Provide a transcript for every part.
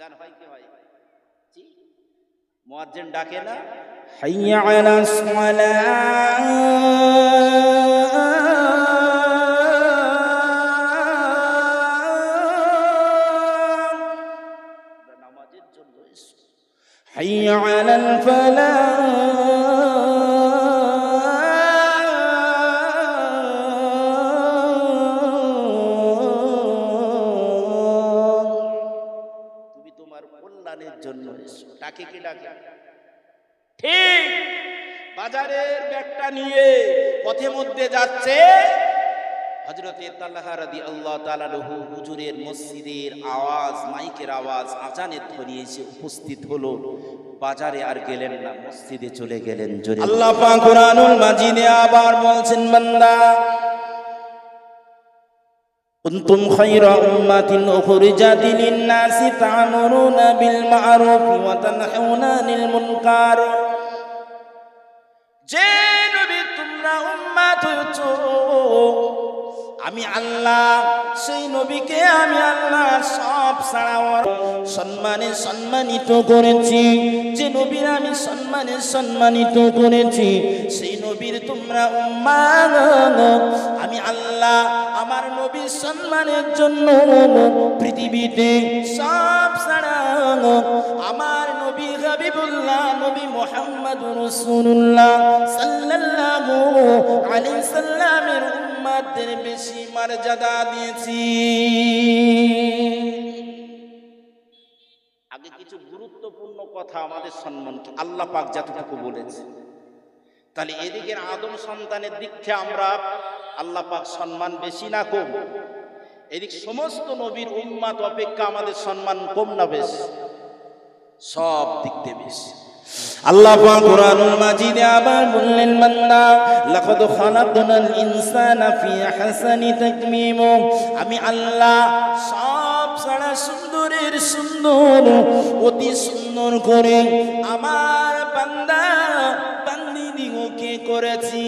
আজান হয় কি হয়? জি, মুয়াজ্জিন ডাকে না, হাইয়া আলাস সালাহ, নামাজের জন্য এসো। হাইয়া আলাল ফালাহ, তুমি তোমার কল্যাণের জন্য এসো। ডাকে কি ডাকে? ঠিক বাজারের ব্যাগটা নিয়ে পথে মধ্যে যাচ্ছে হযরতে তালহা রাদিয়াল্লাহু তাআলা আনহু, হুজুরের মসজিদের আওয়াজ, মাইকের আওয়াজ, আজানের ধ্বনি এসে উপস্থিত হলো। বাজারে আর গেলেন না, মসজিদে চলে গেলেন। জোরে আল্লাহ পাক কুরআনুল মাজিদে আবার বলছেন, বান্দা কুনতুম খায়রা উম্মাতিন উখরিজাত লিন-নাসি তা'মুরুনা বিল মা'রুফ ওয়া তানহাউনা আনিল মুনকার। যে নবী তোমরা উম্মত হয়েছো, আমি আল্লাহ সেই নবীকে আমি আল্লাহ সব ছাড়াওয়ার সম্মানে সম্মানিত করেছি। যে নবীর আমি সম্মানে সম্মানিত করেছি, সেই নবীর তোমরা উম্মাত। আমি আল্লাহ আমার নবীর সম্মানের জন্য পৃথিবীতে সব ছাড়া আমার নবী হাবিবুল্লাহ নবী মুহাম্মদুর রাসূলুল্লাহ সাল্লাল্লাহু আলাইহি সাল্লামের উম্মতদের বেশি মর্যাদা দিয়েছি। আগে কিছু গুরুত্বপূর্ণ কথা আমাদের সম্মানকে আল্লাহ পাক যতটুকু বলেছে, তাহলে এদিকের আদম সন্তানের দিক থেকে আমরা আল্লাহ পাক সম্মান বেশি না কম? এদিক সমস্ত নবীর উম্মত অপেক্ষা আমাদের সম্মান কম না বেশি? সব দিক থেকে বেশি। আল্লাহ পাক কুরআনুল মাজিদে আবার বললেন, বান্দা লাকাদ খালাকনাল ইনসানা ফি আহসানি তাকমীম। আমি আল্লাহ সব ছাড়া সুন্দরের সুন্দর, অতি সুন্দর করে আমার বান্দা বান্দিদিগকে করেছি।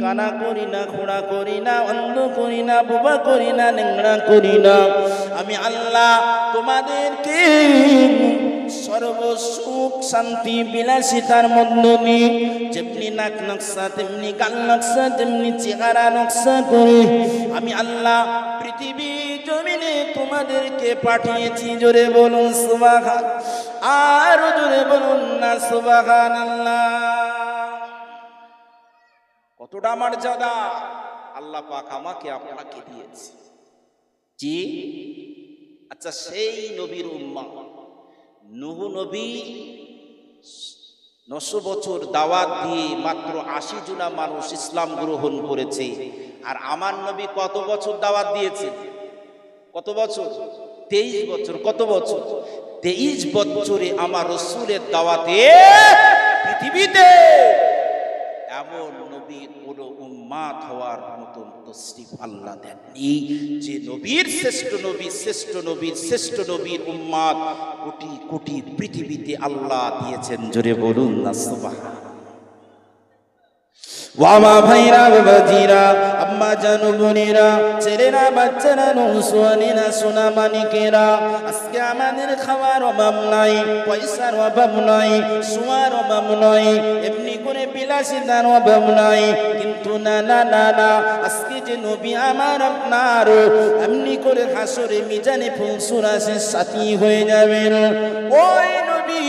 কানা করি না, খোড়া করি না, অন্ধ করি না, বোবা করি না, ন্যাংরা করি না। আমি আল্লাহ তোমাদেরকে সর্বসুখ শান্তি বিলাসিতার মধ্য দিয়ে যেমনি নাক নকশা, তেমনি গাল নকশা, তেমনি চেহারা নকশা করে আমি আল্লাহ পৃথিবী জমিনে তোমাদেরকে পাঠিয়েছি। জোরে বলুন সুবহান, আর জোরে বলুন না সুবহানাল্লাহ। কতটা মর্যাদা আল্লাহ পাক আমাকে আপনাকে দিয়েছে। জি, আচ্ছা, সেই নবীর উম্মত নূহ নবী 900 বছর দাওয়াত দিয়ে মাত্র 80 জন মানুষ ইসলাম গ্রহণ করেছে। আর আমার নবী কত বছর দাওয়াত দিয়েছে? কত বছর? 23 বছর। কত বছর? 23 বছরে আমার রাসূলের দাওয়াতে পৃথিবীতে এমন নবীর কোন উম্মত হওয়ার মতন তশরিফ আল্লাহ দেননি। যে নবীর শ্রেষ্ঠ নবী, শ্রেষ্ঠ নবীর শ্রেষ্ঠ নবীর উম্মত কোটি কোটি পৃথিবীতে আল্লাহ দিয়েছেন। জোরে বলুন না সুবহান। ওয়ামা ভাইরা বাবাজিরা, আম্মা জানু বোনেরা, ছেলেরা, বাচ্চারা, নৌসোয়ানেরা, সোনা মানিকেরা, আজকে আমাদের খাওয়ার অভাব নাই, পয়সার অভাব নাই, শোয়ার অভাব নাই, এমনি করে বিলাসিতার অভাব নাই। কিন্তু না না না না, আজকে যে নবী আমার আপনার এমনি করে হাসরে মিজানে ফুলসুরাসের সাথী হয়ে যাবেন। ওই নবী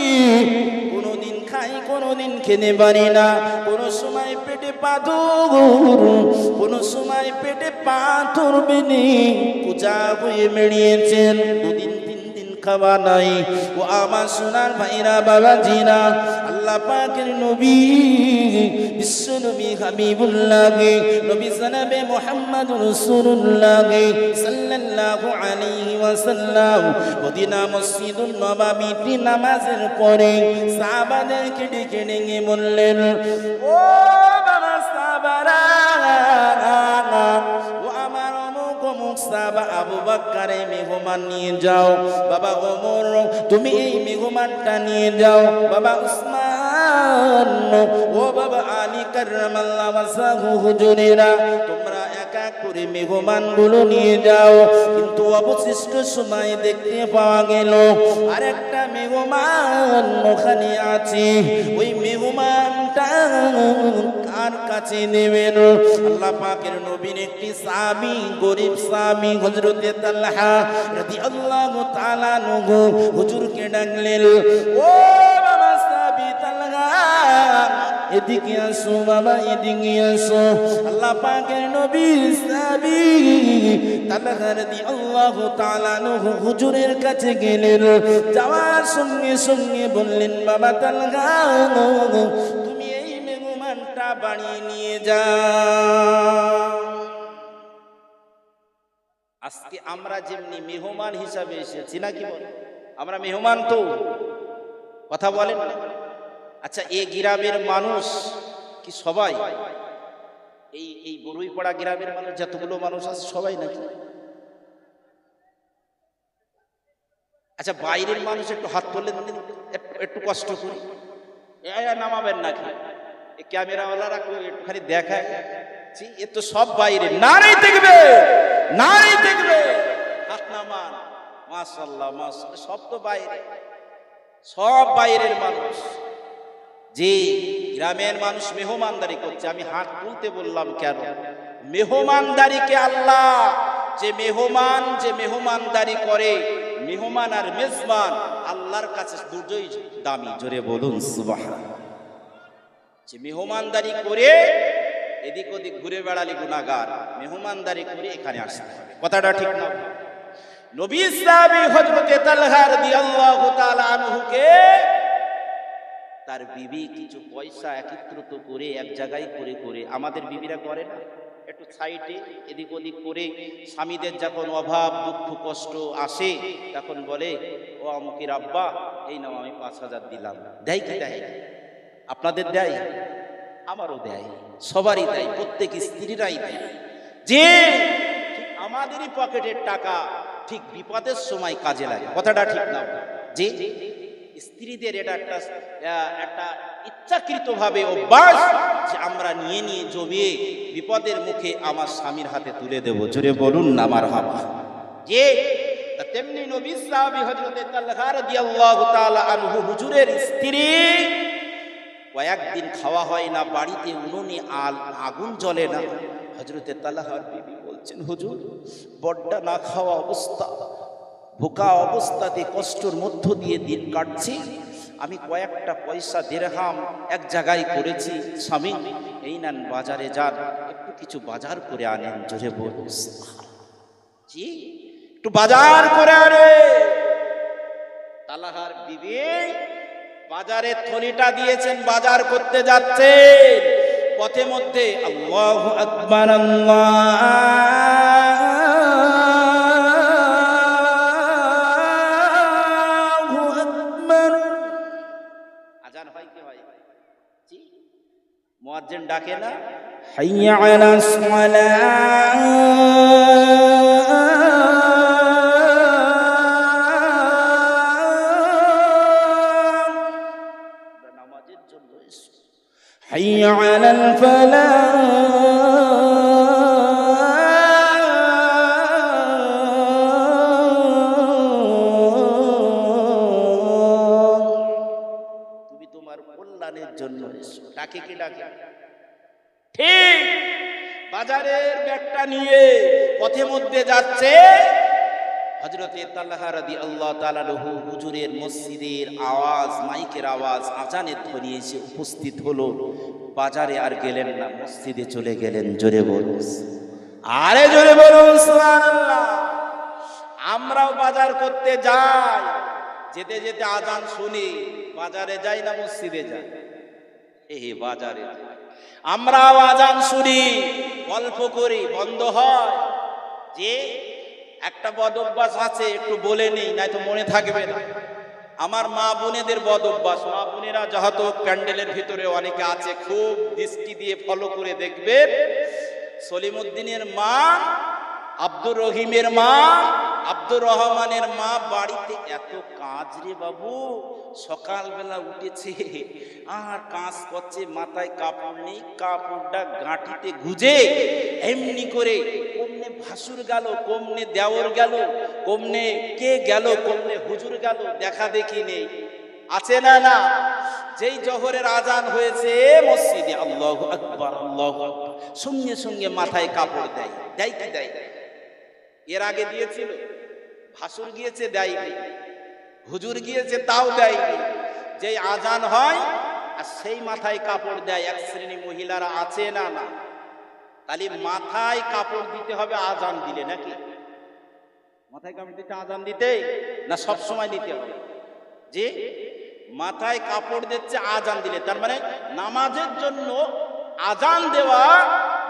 কোনোদিন খাই, কোনোদিন খেতে পারি না, কোনো সময় পেটে পাথর, কোনো সময় পেটে পাথর বেঁধে পূজা হয়ে বেরিয়েছেন। 2 দিন 3 দিন খাওয়া নাই। ও আমার সোনার ভাইরা বাবাজিরা, আল্লাহ পাকের নবী বিশ্ব নবী হাবিবুল্লাহ নবী জনাবে মুহাম্মদুর রাসূলুল্লাহ সাল্লাল্লাহু আলাইহি ওয়াসাল্লাম মদিনা মসজিদুন নববীতে নামাজের পরে সাহাবাদেরকে ডেকে ডেকে বললেন, ও বাবা সাহাবারা, ও আমার অমুক অমুক সাহাবা আবু বকর মেহমান নিয়ে যাও, বাবা ওমর তুমি এই মেহমানটা নিয়ে যাও, বাবা উসমান, ও বাবা আলী কাররামাল্লাহু ওয়াজহাহু, হুজুরেরা তোমরা একা করে মেহমানগুলো নিয়ে যাও। কিন্তু অবশিষ্ট সময় দেখতে পাওয়া গেল আরেকটা মেহমান ওখানে আছে। ওই মেহমানটা কার কাছে নেবেন? আল্লাহ পাকের নবীর একটি সাহাবী, গরিব সাহাবী হযরতে তালহা রাদিয়াল্লাহু তাআলা আনহু হুজুরকে ডাকলেন, ও বাবা সাহাবী তালহা, এদিকে আসো বাবা, এদিকে আসো। আল্লাহ পাকের নবী সাহাবী তালহা রাদিয়াল্লাহু তাআলা আনহু হুজুরের কাছে গেলেন। যাওয়ার সঙ্গে সঙ্গে বললেন, বাবা তালহা, তুমি এই মেহমানটা বাড়ি নিয়ে যাও। আজকে আমরা যেমনি মেহমান হিসাবে এসেছি, নাকি বল? আমরা মেহমান তো, কথা বলেন না? আচ্ছা, এই গ্রামের মানুষ কি সবাই, এই বরুইপাড়া গ্রামের মানুষ যতগুলো মানুষ আছে সবাই নাকি? আচ্ছা, বাইরের মানুষ একটু হাত তোলেন, একটু কষ্ট করি, নামাবেন নাকি? এই ক্যামেরাওয়ালারা একটুখানি দেখায়, এ তো সব বাইরে। নারী দেখবে, নারী দেখবে, হাত নামান। মাশাআল্লাহ মাশাআল্লাহ, সব তো বাইরে, সব বাইরের মানুষ। যে গ্রামের মানুষ মেহমানদারি করছে, আমি হাত তুলতে বললাম কেন? মেহমানদারিকে আল্লাহ, যে মেহমানদারি করে, মেহমান আর মেজবান আল্লাহর কাছে দুটোই দামি। জোরে বলুন সুবহানাল্লাহ। যে মেহমানদারি করে এদিক ওদিক ঘুরে বেড়ালে গুনাহগার, মেহমানদারি করে এখানে আসতে হবে। কথাটা ঠিক না? নবী সাহাবী হযরতে তালহা রাদিয়াল্লাহু তাআলা আনহুকে তার বিবি কিছু পয়সা একত্রিত করে এক জায়গায় করে করে, আমাদের বিবিরা করে না, একটু সাইডে এদিক ওদিক করে, স্বামীদের যখন অভাব দুঃখ কষ্ট আসে তখন বলে, ও আমুকের আব্বা, এই নাও আমি 5,000 দিলাম। দেয় কি দেয়? আপনাদের দেয়? আমারও দেয়, সবারই দেয়, প্রত্যেক স্ত্রীরাই দেয়। যে আমাদেরই পকেটের টাকা ঠিক বিপদের সময় কাজে লাগে। কথাটা ঠিক না? যে স্ত্রীদের এটা একটা ইচ্ছাকৃতভাবে অভ্যাস যে আমরা নিয়ে নিয়ে জমিয়ে বিপদের মুখে আমার স্বামীর হাতে তুলে দেব। জোরে বলুন না মারহাবা। যে তেমনি নবী সাহাবী হযরতে তালহা রাদিয়াল্লাহু তাআলা আনহু হুজুরের স্ত্রী, কয়েকদিন খাওয়া হয় না, বাড়িতে উনুনে আগুন জ্বলে না। হযরতে তালহার বিবি বলছেন, হুজুর বড্ডা না খাওয়া অবস্থা, ভোকা অবস্থাতে কষ্টের মধ্য দিয়ে দিন কাটছি, আমি কয়েকটা পয়সা দিরহাম এক জায়গায় করেছি, স্বামী এই নেন বাজারে যান, একটু কিছু বাজার করে আনেন। জোরে বলুন জি, একটু বাজার করে আনে। তালহার বিবি বাজারের থলিটা দিয়েছেন, বাজার করতে যাচ্ছে, পথে মধ্যে আল্লাহু আকবার, আল্লাহু আকবার, আজান হয় কি হয়? জি, মুয়াজ্জিন ডাকে না, হাইয়া আলাস সালাহ, حي على الفلاح। তুমি তোমার কল্যাণের জন্য এসো। ডাকে কি ডাকে? ঠিক বাজারের ব্যাগটা নিয়ে পথে মধ্যে যাচ্ছে হযরতে তালহা রাদিয়াল্লাহু তাআলা আনহু হুজুরের মসজিদের আওয়াজ, মাইকের আওয়াজ, আজানের ধ্বনি এসে উপস্থিত হলো। বাজারে আর গেলেন না, মসজিদে চলে গেলেন। জোরে বলুন, আরে জোরে বলুন সুবহানাল্লাহ। আমরাও বাজার করতে যাই, যেতে যেতে আজান শুনি, বাজারে যাই না মসজিদে যাই? বাজারে আমরাও আজান শুনি, গল্প করি, বন্ধ হয়। যে একটা বদ অভ্যাস আছে, একটু বলে নেই, নাই তো মনে থাকবে না। আমার মা বোনেদের বদ অভ্যাস, মা বোনেরা যত প্যান্ডেলের ভিতরে অনেকে আছে, খুব দৃষ্টি দিয়ে ফলো করে দেখবেন। সলিমউদ্দিনের মা, আব্দুর রহিমের মা, আব্দুর রহমানের মা বাড়িতে এত কাজ রে বাবু, সকালবেলা উঠেছে আর কাজ করছে, মাথায় কাপড় নেই, কাপড়টা গাঁটিতে গুজে এমনি করে কমনে ভাসুর গেল, কমনে দেওর গেল, কমনে কে গেল, কমনে হুজুর গেল, দেখা দেখি নেই, আছে না না। যেই জোহরের আজান হয়েছে মসজিদে, আল্লাহু আকবার আল্লাহু আকবার, সঙ্গে সঙ্গে মাথায় কাপড় দেয়, দেয় কি দেয়? এর আগে দিয়েছিল, ভাসুর গিয়েছে দেয়নি, হুজুর গিয়েছে তাও দেয়নি। যেই আজান হয় আর সেই মাথায় কাপড় দেয়। এক শ্রেণী মহিলারা আছে না না, তাহলে মাথায় কাপড় দিতে হবে আজান দিলে নাকি? মাথায় কাপড় দিতে আজান দিতে না সব সময় দিতে হবে? যে মাথায় কাপড় দিচ্ছে আজান দিলে, তার মানে নামাজের জন্য আজান দেওয়া,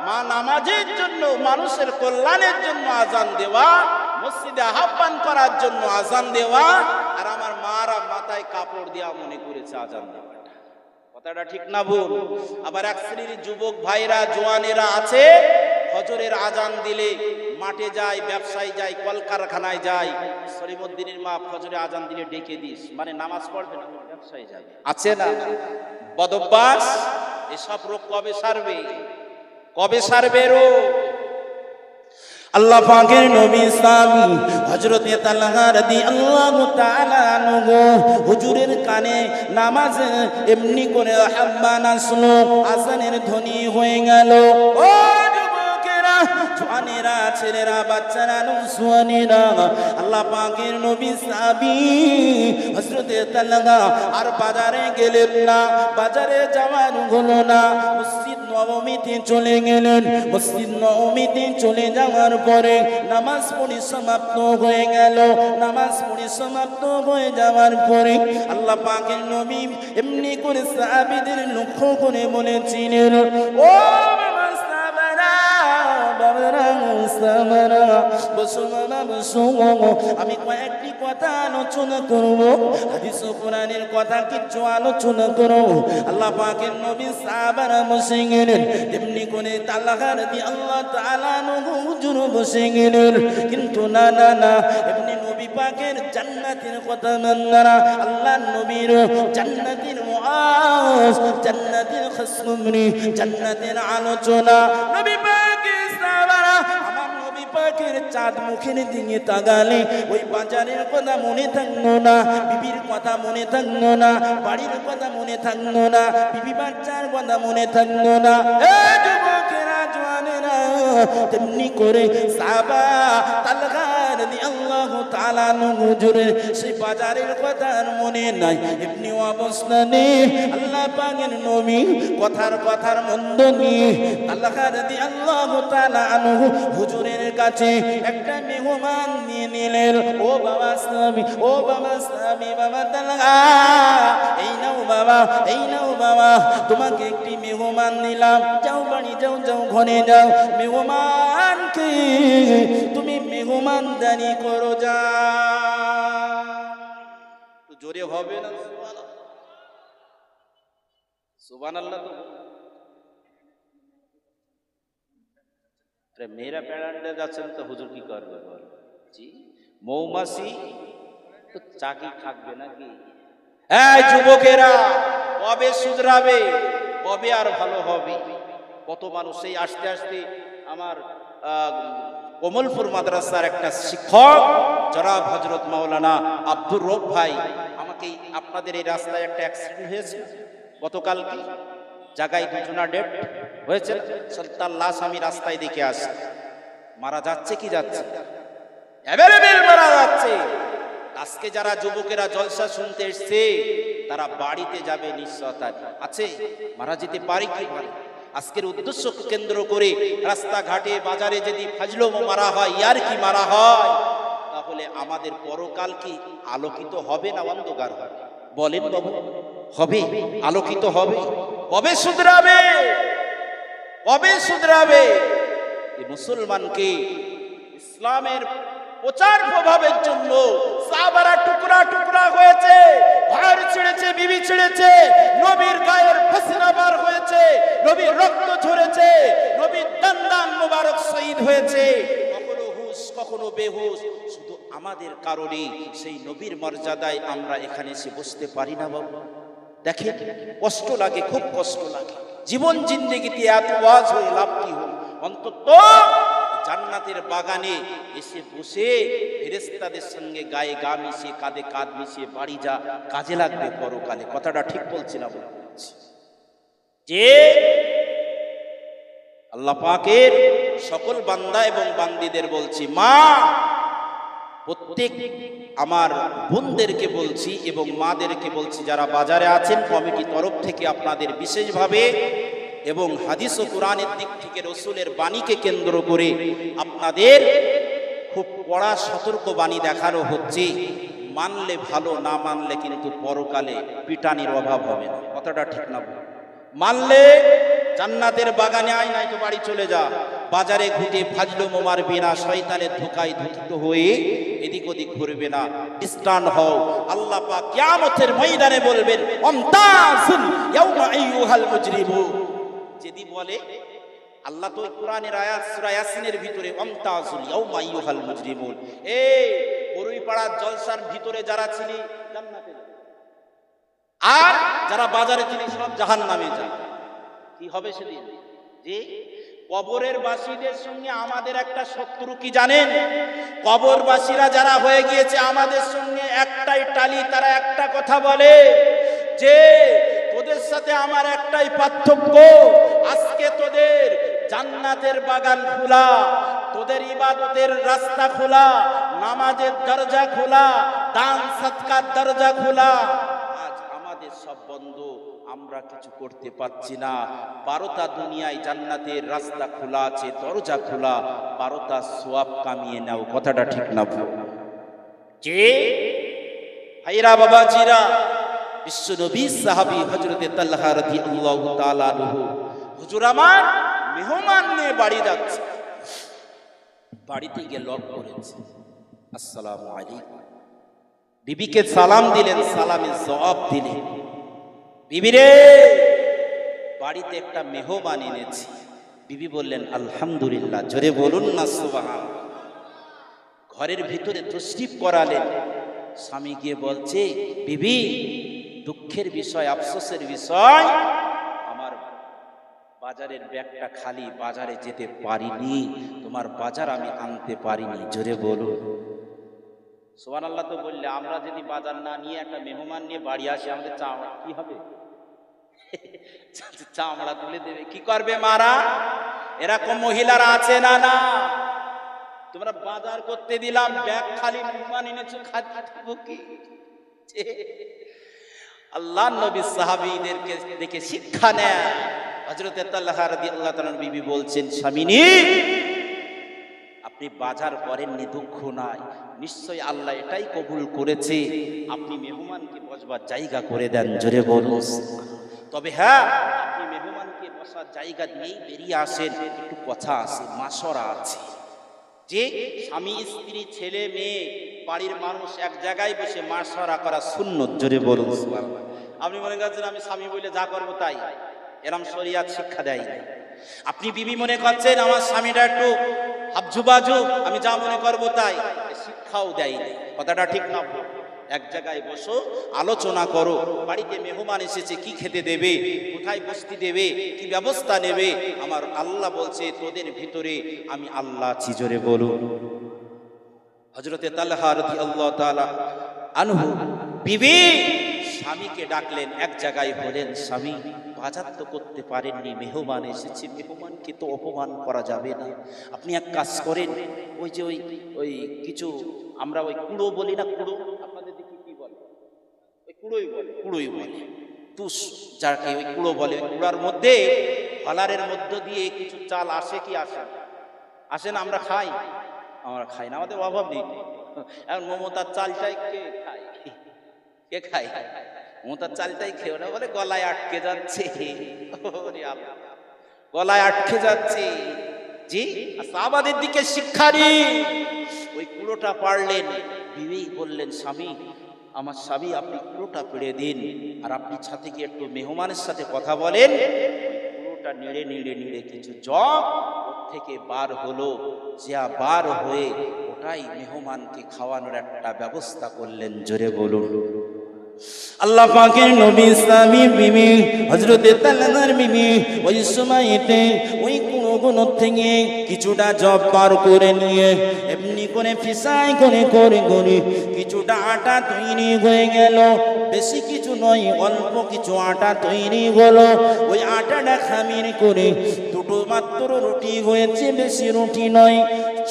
মা নামাজের জন্য, মানুষের কল্যাণের জন্য আজান দেওয়া, মসজিদে আহ্বান করার জন্য আজান দেওয়া, আর আমার মারা মাথায় কাপড় দেওয়া মনে করেছে আজান দেওয়াটা। কথাটা ঠিক না ভুল? আবার এক শ্রেণীর যুবক ভাইরা, জোয়ানেরা আছে, ফজরের আজান দিলে মাঠে যায়, ব্যবসায় যায়, কলকারখানায় যায়। সলিমুদ্দিনের মা ফজরে আজান দিলে ডেকে দিস, মানে নামাজ পড়বে না, ব্যবসায় যাবে, আছে না? বদভ্যাস। এসব রোগ কবে সারবে? কবে সারবে রোগ? আল্লাহ পাকের নবী সাহাবী হযরতে তালহা রাদিয়াল্লাহু তাআলা আনহু হুজুরের কানে নামাজ এমনি করে আহ্বান আসলো, আজানের ধ্বনি হয়ে গেল। ও যুবকেরা, জওয়ানেরা, ছেলেরা, বাচ্চারা, নওজওয়ানেরা, আল্লাহ পাকের নবী সাহাবী হযরতে তালহা আর বাজারে গেলেন না, বাজারে যাওয়ার হলো না, মসজিদ নববীতে চলে গেলেন। মসজিদ নববীতে চলে যাওয়ার পরে নামাজ পড়ে সমাপ্ত হয়ে গেল। নামাজ পড়ে সমাপ্ত হয়ে যাওয়ার পরে আল্লাহ পাকের নবী এমনি করে সাহাবীদের লক্ষ্য করে বলেছিলেন, ও আমি কয়েকটি কথা আলোচনা করব, হাদিস ও কোরআনের কথা কিছু আলোচনা করব। আল্লাহ পাকের নবী সাহাবারা বসে গেলেন, তেমনি করে তালহা রাদিয়াল্লাহু তাআলা আনহু হুজুর বসে গেলেন। কিন্তু না না না, এমনি নবী পাকের জান্নাতের কথা মান্নারা, আল্লাহ নবীর জান্নাতের মুআজ, জান্নাতের খুশখবরি, জান্নাতের আলোচনা। নবী পাকের সাহাবারা আমার নবী পাকের চাঁদ মুখের দিকে তাকালে ওই বাজারের কথা মনে থাকলো না, বিবির কথা মনে থাকলো না, বাড়ির কথা মনে থাকলো না, বিবি বাচ্চার কথা মনে থাকলো না। এই যুবকেরা, জওয়ানেরা, তেমনি করে সাহাবা তালহা রাদিয়াল্লাহু তাআলা হুজুরের সেই বাজারের কথা আর মনে নাই। এমনি অবস্থানে আল্লাহ পাকের নবী কথার মন্দ নিয়ে তালহা রাদিয়াল্লাহু তাআলা আনহু হুজুরের কাছে একটা মেহমান নিয়ে নিলেন। ও বাবা সাহাবী, ও বাবা সাহাবী, বাবা তালহা, এই নাও বাবা, এই নাও বাবা, তোমাকে একটি মেহমান দিলাম, যাও বাড়ি যাও, যাও ঘরে যাও, মেহমানকে তুমি মেহমানদারি করো, যা। তো জোরে হবে না সুবহানাল্লাহ? তো মেয়েরা প্যারান্ডে যাচ্ছেন তো হুজুর কি করবে বল? জি, মৌমাছি তো চাকরি থাকবে নাকি? এই যুবকেরা, কবে শুধরাবে? কবে আর ভালো হবে? কত মানুষ এই আস্তে আস্তে। আমার কমলপুর মাদ্রাসার একটা শিক্ষক জনাব হযরত মাওলানা আব্দুর রব ভাই আমাকে, আপনাদের এই রাস্তায় একটা অ্যাক্সিডেন্ট হয়েছে গতকাল, কি জায়গায় দুজনা ডেট হয়েছে, তার লাশ আমি রাস্তায় দেখে আসি। মারা যাচ্ছে কি যাচ্ছে, অ্যাভেলেবেল মারা যাচ্ছে। আজকে যারা যুবকেরা জলসা শুনতে এসছে তারা বাড়িতে যাবে নিশ্চয়তা আছে, মারা যেতে পারে কি পারে। আজকের উদ্দেশ্য কেন্দ্র করে রাস্তাঘাটে বাজারে যদি ফাজলম মারা হয়, ইয়ার কি মারা হয়, তাহলে আমাদের পরকাল কি আলোকিত হবে না অন্ধকার হবে? বলেন বাবু, হবে, আলোকিত হবে। কবে শুধরাবে? কবে শুধরাবে? এই মুসলমানকে ইসলামের প্রচার প্রভাবের জন্য সাহাবারা টুকরা টুকরা হয়েছে, ঘর ছেড়েছে, বিবি ছেড়েছে, নবীর গায়ের পসিনা বার হয়েছে, নবীর রক্ত ঝরেছে, নবীর দান মোবারক শহীদ হয়েছে, কখনো হুশ কখনো বেহুশ, শুধু আমাদের কারণে সেই নবীর মর্যাদায় আমরা এখানে এসে বসতে পারি না বাবু। দেখেন কষ্ট লাগে, খুব কষ্ট লাগে। জীবন জিন্দেগিতে এত ওয়াজ হয়ে লাভ কি হল? অন্তত জান্নাতের বাগানে এসে বসে ফেরেশতাদের সঙ্গে গায়ে গা মিশিয়ে কাঁধে কাঁধ মিশিয়ে বাড়ি যা, কাজে লাগবে পরকালে। কথাটা ঠিক বলছি না বলছি? যে আল্লাহ পাকের সকল বান্দা এবং বান্দীদের বলছি, মা প্রত্যেক আমার বোনদেরকে বলছি এবং মাদেরকে বলছি, যারা বাজারে আছেন কমিটি তরফ থেকে আপনাদের বিশেষভাবে এবং হাদিস ও কোরআনের দিক থেকে রসুলের বাণীকে কেন্দ্র করে আপনাদের খুব কড়া সতর্ক বাণী দেখানো হচ্ছে। মানলে ভালো, না মানলে কিন্তু পরকালে পিটানির অভাব হবে না। কথাটা ঠিক না? মানলে জান্নাতের বাগানে আয়, নাই তো বাড়ি চলে যা। বাজারে ঘুটে ফাজলো মোমার বিনা, শয়তানের ধোকায় ধুকিত হয়ে এদিক ওদিক ঘুরবে না। স্টান হও। আল্লাহ পাক কিয়ামতের ময়দানে বলবেন, আমতাজুল ইয়াউমা আইয়ুহাল মুজরিমু। যদি বলে আল্লাহ তো কোরআনের আয়াত সূরা ইয়াসিনের ভিতরে, আমতাজুল ইয়াউমা আইয়ুহাল মুজরিমুন, এই বরুইপাড়ার জলসার ভিতরে যারা ছিলি জান্নাতে যা, আর যারা বাজারে ছিলি সব জাহান্নামে যা। কি হবে সেদিন? যে কবরের বাসীদের সঙ্গে আমাদের একটা শত্রু কি জানেন? কবরবাসীরা যারা হয়ে গিয়েছে আমাদের সঙ্গে একটাই টালি, তারা একটা কথা বলে যে তোদের সাথে আমার একটাই পার্থক্য, আজকে তোদের জান্নাতের বাগান খোলা, তোদের ইবাদতের রাস্তা খোলা, নামাজের দরজা খোলা, দান সদকার দরজা খোলা। আজ আমাদের সব বন্ধ, আমরা কিছু করতে পারছি না। 12টা দুনিয়ায় জান্নাতের রাস্তা খোলা আছে, দরজা খোলা, 12টা সওয়াব কামিয়ে নাও। কথাটা ঠিক না? যে ভাইরা বাবাজিরা, বিশ্বনবী সাহাবী হযরতে তালহা রাদিয়াল্লাহু তাআলা আনহু, হুজুর আমার মেহমান নিয়ে বাড়ি যাচ্ছে, বাড়িতে গিয়ে লক করেছে, আসসালামু আলাইকুম। বিবিকে সালাম দিলেন, সালামের জবাব দিলেন, বিবি রে বাড়িতে একটা মেহমান এনেছি। বিবি বললেন আলহামদুলিল্লাহ। জোরে বলুন না সুবহানাল্লাহ। ঘরের ভিতরে তশরিফ করালেন। স্বামী গিয়ে বলছে, বিবি দুঃখের বিষয়, আফসোসের বিষয়, আমার বাজারের ব্যাগটা খালি, বাজারে যেতে পারিনি, তোমার বাজার আমি আনতে পারিনি। জোরে বলুন সুবহানাল্লাহ। তো বললে আমরা যদি বাজার না নিয়ে একটা মেহমান নিয়ে বাড়ি আসি, আমাদের চামড়া কি হবে? চামড়া তুলে দেবে। কি করবে মারা? এরকম মহিলারা আছে না? না, তোমরা বাজার করতে দিলাম, ব্যাগ খালি, মেহমান এনেছো, খাবো কি? আল্লাহ নবী সাহাবীদেরকে দেখে শিক্ষা নেয়। হযরতে তালহা রাদিয়াল্লাহু তাআলা বিবি বলছেন, স্বামীনি আপনি বাজার করেননি, দুঃখ নাই, নিশ্চয় আল্লাহ এটাই কবুল করেছে, আপনি মেহমানকে বসবার জায়গা করে দেন। জোরে বলুন। তবে হ্যাঁ, আপনি মেহমানকে বসার জায়গা দিয়েই বেরিয়ে আসেন, একটু কথা আছে, মাশওয়ারা আছে। যে স্বামী স্ত্রী ছেলে মেয়ে বাড়ির মানুষ এক জায়গায় বসে মাশওয়ারা করা সুন্নত। জোরে বলুন সুবহানাল্লাহ। আপনি মনে করছেন আমি স্বামী বলে যা করবো তাই, এরম শরিয়াত শিক্ষা দেয়। আপনি বিবি মনে করছেন আমার স্বামীটা একটু হাবজুবাজু, আমি যা মনে করবো তাই, শিক্ষাও দেয়। কথাটা ঠিক না? এক জায়গায় বসো, আলোচনা করো, বাড়িতে মেহমান এসেছে, কি খেতে দেবে, কোথায় বসতে দেবে, কি ব্যবস্থা নেবে। আমার আল্লাহ বলছে তোদের ভিতরে আমি আল্লাহ আছি। জোরে বলুন। হযরতে তালহা রাদিয়াল্লাহু তাআলা আনহু বিবি স্বামীকে ডাকলেন, এক জায়গায় বলেন, স্বামী বাজার তো করতে পারেননি, মেহমান এসেছে, মেহমানকে তো অপমান করা যাবে না, আপনি এক কাজ করেন, ওই যে ওই কিছু আমরা ওই কুড়ো বলি না, কুড়ো আপনাদের দিকে কি বলে? ওই কুড়োই বলে, কুড়োই বলে, তুষ যাকে ওই কুড়ো বলে, কুড়ার মধ্যে হলারের মধ্য দিয়ে কিছু চাল আসে কি আসে? আসে না? আমরা খাই? আমরা খাই না, আমাদের অভাব নেই। এখন মমতার চালটাই কে খায়? কে খায়? মমতার চালটাই খেয়ে না, বলে গলায় আটকে যাচ্ছে, গলায় আটকে যাচ্ছে। জি, সাহাবাদের দিকে শিক্ষা নিন। ওই কুড়োটা পারলেন, বিবি বললেন, স্বামী আমার স্বামী আপনি কুড়োটা পেড়ে দিন, আর আপনি ছাতে গিয়ে একটু মেহমানের সাথে কথা বলেন। কুড়োটা নেড়ে নেড়ে নেড়ে কিছু জগ থেকে বার হলো, যা বার হয়ে পুরোটাই মেহমানকে খাওয়ানোর একটা ব্যবস্থা করলেন। জোরে বলুন। আল্লাহ পাকের নবী ইসলামী বিবি হযরতে তালহার বিবি ওই সময়তে ওই কোন থেকে কিছুটা জব পার করে নিয়ে এমনি করে ফিসাই করে কিছুটা আটা তৈরি হয়ে গেল। বেশি কিছু নয়, অল্প কিছু আটা তৈরি হলো। ওই আটাটা খামির করে দুটো মাত্র রুটি হয়েছে, বেশি রুটি নয়,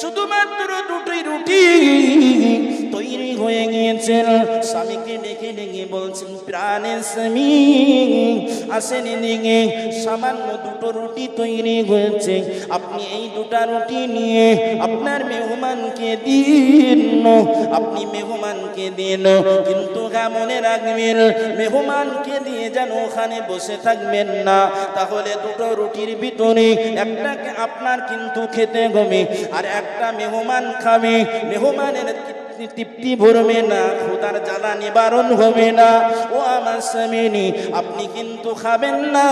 শুধুমাত্র দুটোই রুটি তৈরি হয়ে গিয়েছেন। স্বামীকে ডেকে ডেকে বলছেন, প্রাণের স্বামী আসেন এদিকে, সামান্য দুটো রুটি তৈরি হয়েছে, আপনি এই দুটা রুটি নিয়ে আপনার মেহমানকে দিন, আপনি মেহমানকে দিন। কিন্তু হ্যাঁ, মনে রাখবেন, মেহমানকে দিয়ে যেন ওখানে বসে থাকবেন না, তাহলে দুটো রুটির ভিতরে একটাকে আপনার কিন্তু খেতে হবে, আর একটা মেহমান খাবে। মেহমানের তৃপ্তি ভরবে না, খোদার জ্বালা নিবারণ হবে না। ও আমার স্বামী, আপনি কিন্তু খাবেন না,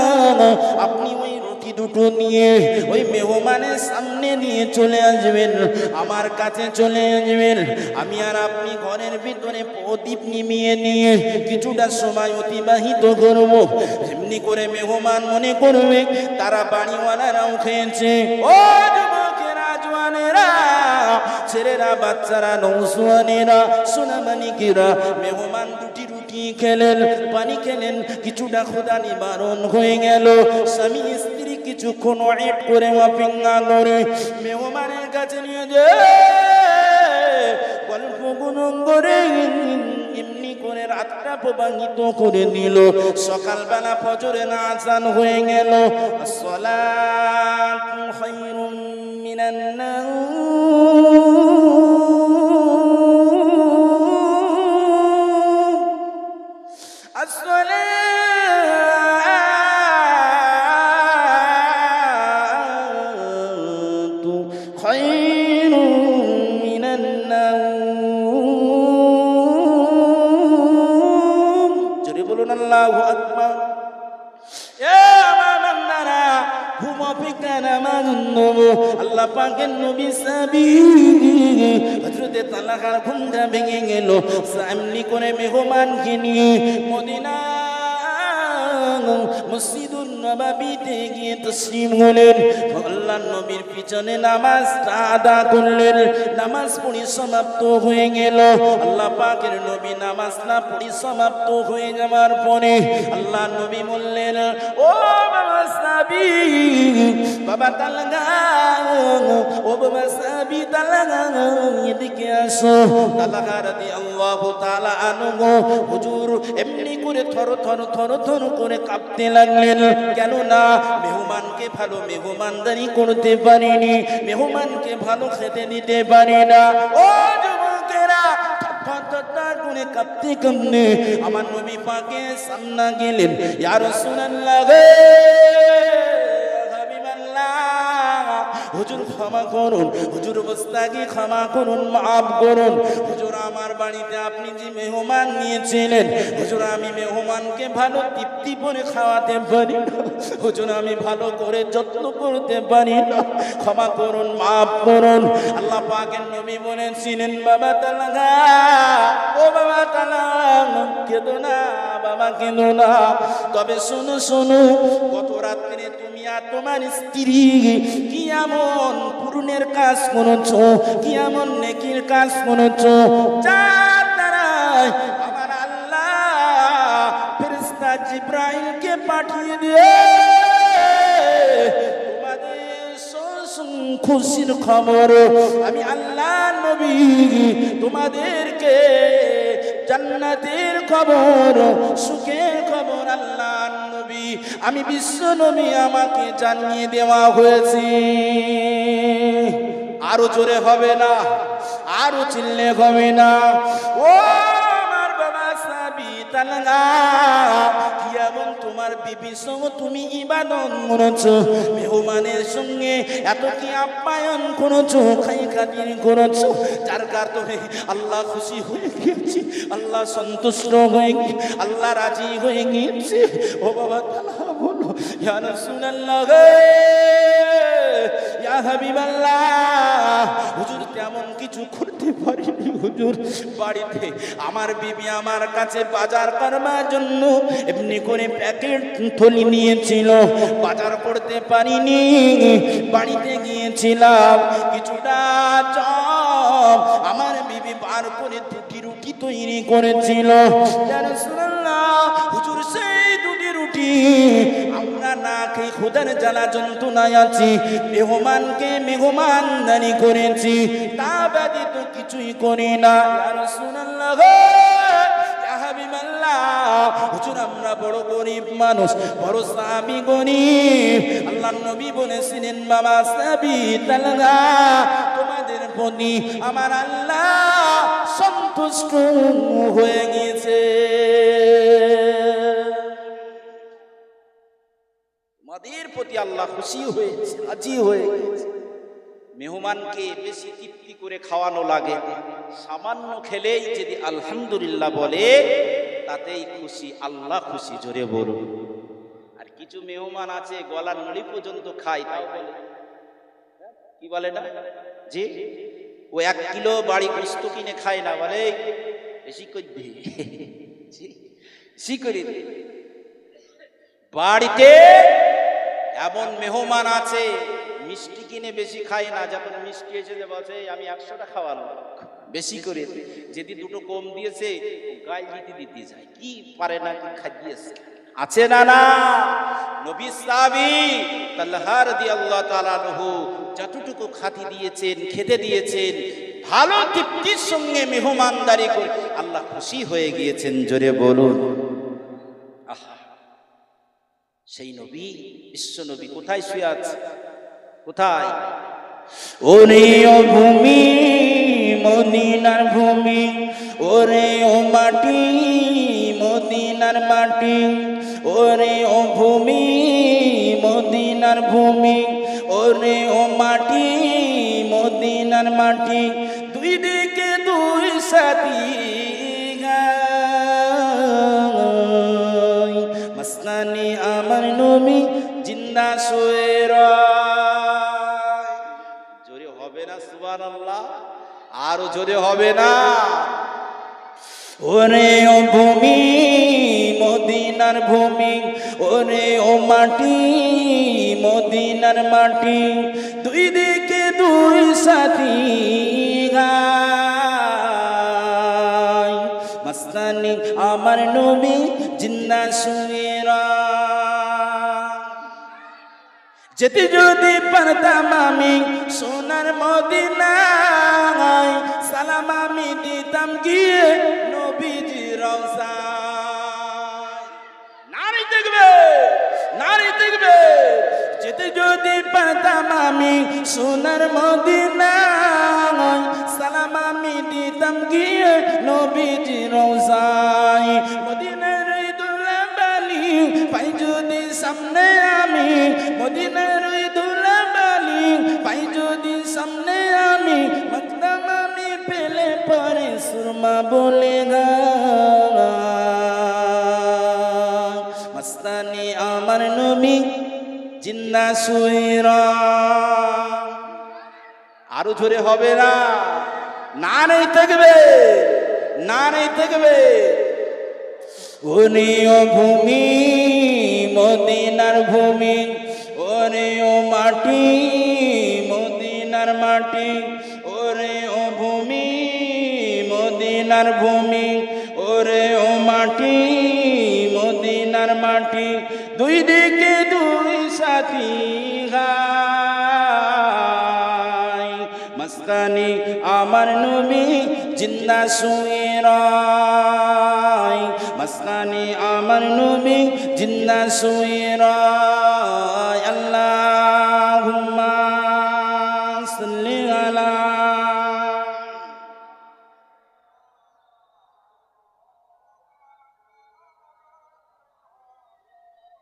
আপনি ওই রুটি দুটো নিয়ে ওই মেহমানের সামনে নিয়ে চলে আসবেন, আমার কাছে চলে আসবেন। আমি আর আপনি ঘরের ভিতরে প্রদীপ নিমিয়ে নিয়ে কিছুটা সময় অতিবাহিত করব। এমনি করে মেহমান মনে করবে তারা বাড়িওয়ালারাও খেয়েছে। ও যুবকেরা, জওয়ানেরা, ছেলেরা, বাচ্চারা, নৌজওয়ানেরা, সোনামানিকেরা, মেহমান দুটি রুটি খেলেন, পানি খেলেন, কিছুটা ক্ষুধা নিবারণ হয়ে গেল। স্বামী স্ত্রী কিছুক্ষণ ওয়েট করে অপেক্ষা করে মেহমানের কাছে নিয়ে যায়, গল্প গুনন করে এমনি করে রাতটা প্রবাহিত করে দিল। সকালবেলা ফজরের আযান হয়ে গেল। আসসালাতু খায়রুম মিনান আসসালাতু খায়রুম মিনান নাওম। জোরে বলুন আল্লাহু আকবার। ঘুম অপেক্ষা নামাজ নব। আল্লাহ পাকের নবী সাহাবী হযরতে তালহার ঘুমটা ভেঙে গেল। সামনে করে মেহমানকে নিয়ে মদিনা মসজিদুন নববীতে গিয়ে তাসলিম হলেন। আল্লাহর নবীর পিছনে নামাজটা আদা করলেন। নামাজ পড়ি সমাপ্ত হয়ে গেল। আল্লাহ পাকের নবী নামাজ না পড়ি সমাপ্ত হয়ে যাওয়ার পরে আল্লাহর নবী বললেন, ও বাবা সাহাবী, বাবা তালহা, ও বাবা সাহাবী তালহা, এদিকে আসো। তালহা রাদিয়াল্লাহু তাআলা আনহু হুজুর এমনি করে থর করে কাঁপতে লাগলেন। কেন না, মেহমানকে ভালো মেহমানদারি করতে পারিনি, মেহমানকে ভালো খেতে দিতে পারি না। ও যুবকেরা, করে কাঁপতে কাঁপতে আমার নবী পাকে সামনে গেলেন। ইয়া রাসূলুল্লাহ, হুজুর ক্ষমা করুন, হুজুর বস্তাকে ক্ষমা করুন, মাফ করুন। হুজুর আমার বাড়িতে আপনি যে মেহমান নিয়েছিলেন, হুজুর আমি মেহমানকে ভালো তৃপ্তি করে খাওয়াতে পারি না, হুজুর আমি ভালো করে যত্ন করতে পারি না, ক্ষমা করুন, মাফ করুন। আল্লাহ পাকের নবী বলেছিলেন, বাবা তালহা, ও বাবা তালহা, কেঁদো না বাবা, কেঁদো না। তবে শোনো শোনো, গত রাত্রে তুমি আর তোমার স্ত্রী কি এমন পুরনের কাজ করেছো, কি এমন নেকির কাজ করেছো, যার দ্বারাই আমার আল্লাহ ফেরেশতা জিবরাইলকে পাঠিয়ে দিয়ে খুশির খবর আমি আল্লাহ নবী তোমাদেরকে জান্নাতের খবর, সুখের খবর আল্লাহ নবী আমি বিশ্ব নবী আমাকে জানিয়ে দেওয়া হয়েছে। আরো জোরে হবে না, আরো চিল্লে হবে না। ও আমার বাবা সাহাবী তালহা, কি এমন তোমার বিবির সঙ্গে তুমি ইবাদত করেছো, মেহমানের সঙ্গে এত কি আপ্যায়ন করেছো, খাই খাতির করেছো, যার কারণে আল্লাহ খুশি হয়ে গিয়েছে, আল্লাহ সন্তুষ্ট হয়ে গিয়ে, আল্লাহ রাজি হয়ে গিয়েছে। ও বাবা তালহা বলো, ইয়া রাসূলুল্লাহ, ইয়া হাবিবাল্লাহ, হুজুর তেমন কিছু হুজুর বাড়িতে আমার বিবি আমার কাছে বাজার করবার জন্য এমনি করে প্যাকেট থলি নিয়েছিল, বাজার করতে পারিনি, বাড়িতে গিয়েছিলাম কিছুটা চপ আমার বিবি বার করে দুটি রুটি তৈরি করেছিল। ইয়া রাসূলুল্লাহ, হুজুর সেই দুটি রুটি আমরা না খেয়ে খোদার জ্বালা যন্ত্রণায় আছি, মেহমানকে মেহমানদারি করেছি, তা ব্যতীত কিছুই করি না। ইয়া রাসূলুল্লাহ গো, ইয়া হাবিবাল্লাহ, হুজুর আমরা বড় গরিব মানুষ, বড় সাহাবী গরিব। আল্লাহর নবী বলেছিলেন, বাবা সাবিত আল্লাহ, তোমাদের প্রতি আমার আল্লাহ সন্তুষ্ট হয়ে গিয়েছে, তোমাদের প্রতি আল্লাহ খুশি হয়েছে, রাজি হয়ে গেছে। মেহমানকে বেশি তৃপ্তি করে খাওয়ানো লাগে, সামান্য খেলেই যদি আলহামদুলিল্লাহ বলে তাতেই খুশি, আল্লাহ খুশি, জোরে বলুন। আর কিছু মেহমান আছে গলার নড়ি পর্যন্ত খায়, তাও বলে কি বলে না জি, ও 1 কিলো বাড়ি গোস্ত কিনে খায় না, বলে বেশি করে দে, বেশি করে দে। বাড়িতে এমন মেহমান আছে মিষ্টি কিনে বেশি খায় না, যখন মিষ্টি এসে বলছে আমি 100টা খাওয়ালো বেশি করে, যদি দুটো কম দিয়েছে গায়ে দিতে দিতে যায়, কি পারে না কি খাইয়েছে, আছে না না। নবী সাহাবী তালহা রাদিয়াল্লাহু তাআলা আনহু যতটুকু খাতি দিয়েছেন, খেতে দিয়েছেন, ভালো তৃপ্তির সঙ্গে মেহমানদারি করে আল্লাহ খুশি হয়ে গিয়েছেন, জোরে বলুন। আহা, সেই নবী, বিশ্ব নবী কোথায় শুয়ে আছে, কোথায়? ওরে ও ভূমি, মদিনার ভূমি, ওরে ও মাটি, মদিনার মাটি, ওরে ও ভূমি, মদিনার ভূমি, ওরে ও মাটি, মদিনার মাটি, দুই দিকে দুই সাথী গায়, মস্তানি আমার নবী জিন্দা শুয়ে রয়। জোরে হবে না সুবহানাল্লাহ? আরো জোরে হবে না? ওরে ও ভূমি, মদিনার ভূমি, ওরে ও মাটি, মদিনার মাটি, দুই দিকে দুই সাথী গায়, মস্তানি আমার নবী জিন্দা শুয়ে রয়। যেতে যদি পারতাম আমি সোনার মদিনায়, সালাম আমি দিতাম গিয়ে নবীজি রওজায়। নারী দেখবে, নারী দেখবে। যেতে যদি পারতাম আমি সোনার মদিনায়, সালাম আমি দিতাম গিয়ে নবীজি রওজায়। মদিনার দুলাবালি পাই যদি সামনে আমি, মদিনার দুলাবালি পাই যদি সামনে আমি, মকদম আমি পেলে পরে সুরমা বলে গায়, মস্তানি আমার নবী জিন্দা শুয়ে রয়। আরো জোরে হবে না? না নেই থাকবে, না নেই থাকবে। ওরে ও ভূমি, মদিনার ভূমি, ওরে ও মাটি, মদিনার মাটি, ওরে ও ভূমি, মদিনার ভূমি, ওরে ও মাটি, মদিনার মাটি, দুই দিকে দুই সাথী গায়, মস্তানি আমার নবী জিন্দা শুয়ে রয়, মস্তানি আমার নবী জিন্দা শুয়ে রয়। আল্লাহুম্মা সাল্লি আলা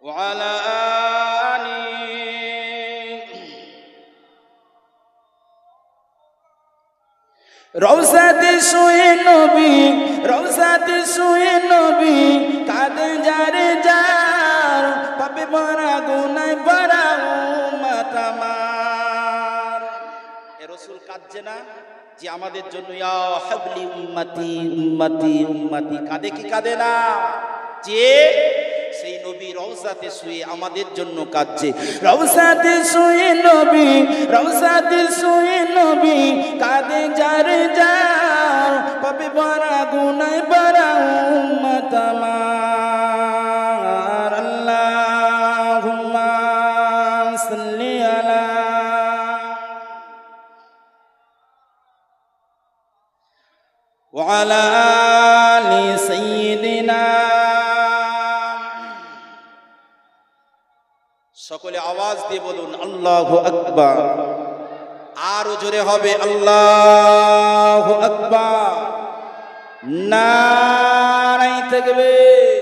ওয়া আলা আলি। রওজাতে শুয়ে নবী, রওজাতে শুয়ে নবী, কাঁদে যারে যার, পাপে ভরা গুনায় ভরা উম্মত আমার। এ রাসূল কাঁদছে না? যে আমাদের জন্য ইয়া হাবলি উম্মতি উম্মতি উম্মতি কাঁদে কি কাঁদে না? যে সেই নবী রওজাতে শুয়ে আমাদের জন্য কাঁদছে। রওজাতে শুয়ে নবী, রওজাতে শুয়ে নবী কাঁদে যার যার, পাবে বড় গুনাহ বড় উম্মত আমার। আল্লাহুম্মা সাল্লি আলা ওয়া আলা আলি সাইয়্যিদিনা। সকলে আওয়াজ দিয়ে বলুন আল্লাহু আকবার। আরো জোরে হবে আল্লাহু আকবার। নারায়ে তাকবীর।